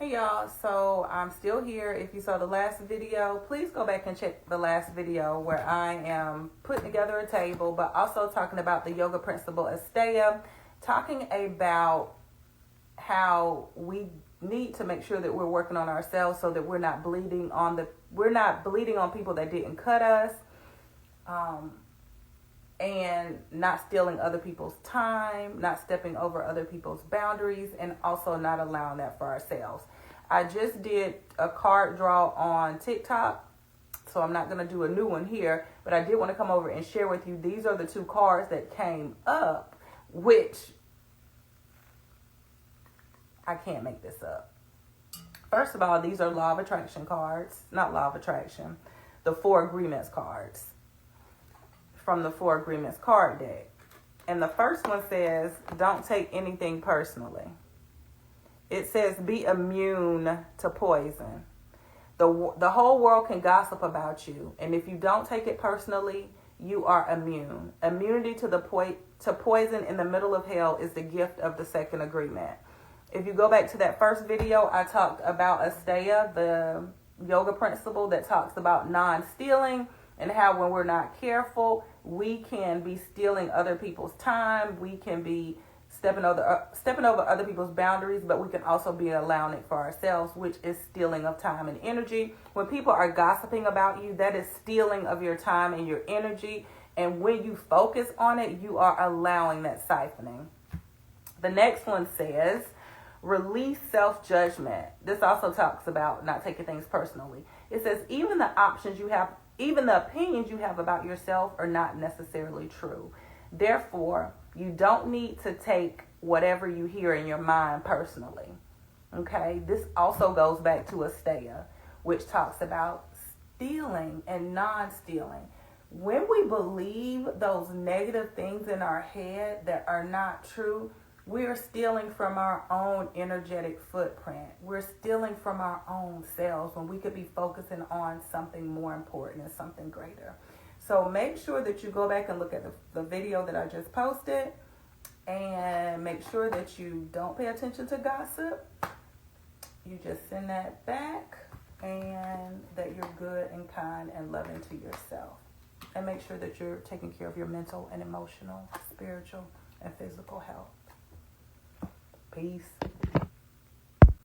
Hey y'all, so I'm still here. If you saw the last video, please go back and check the last video where I am putting together a table, but also talking about the yoga principle Asteya, talking about how we need to make sure that we're working on ourselves so that we're not bleeding on people that didn't cut us, and not stealing other people's time, not stepping over other people's boundaries, and also not allowing that for ourselves. I just did a card draw on TikTok, so I'm not going to do a new one here, but I did want to come over and share with you. These are the two cards that came up, which I can't make this up. First of all, these are Law of Attraction cards, not Law of Attraction, the Four Agreements cards from the Four Agreements card deck. And the first one says, don't take anything personally. It says, be immune to poison. The whole world can gossip about you. And if you don't take it personally, you are immune. Immunity to poison in the middle of hell is the gift of the second agreement. If you go back to that first video, I talked about Asteya, the yoga principle that talks about non-stealing, and how when we're not careful, we can be stealing other people's time. We can be stepping over other people's boundaries, but we can also be allowing it for ourselves, which is stealing of time and energy. When people are gossiping about you, that is stealing of your time and your energy. And when you focus on it, you are allowing that siphoning. The next one says, release self-judgment. This also talks about not taking things personally. It says, even the opinions you have about yourself are not necessarily true. Therefore, you don't need to take whatever you hear in your mind personally. Okay? This also goes back to Asteya, which talks about stealing and non-stealing. When we believe those negative things in our head that are not true, we are stealing from our own energetic footprint. We're stealing from our own selves when we could be focusing on something more important and something greater. So make sure that you go back and look at the video that I just posted, and make sure that you don't pay attention to gossip. You just send that back, and that you're good and kind and loving to yourself. And make sure that you're taking care of your mental and emotional, spiritual, and physical health. Peace.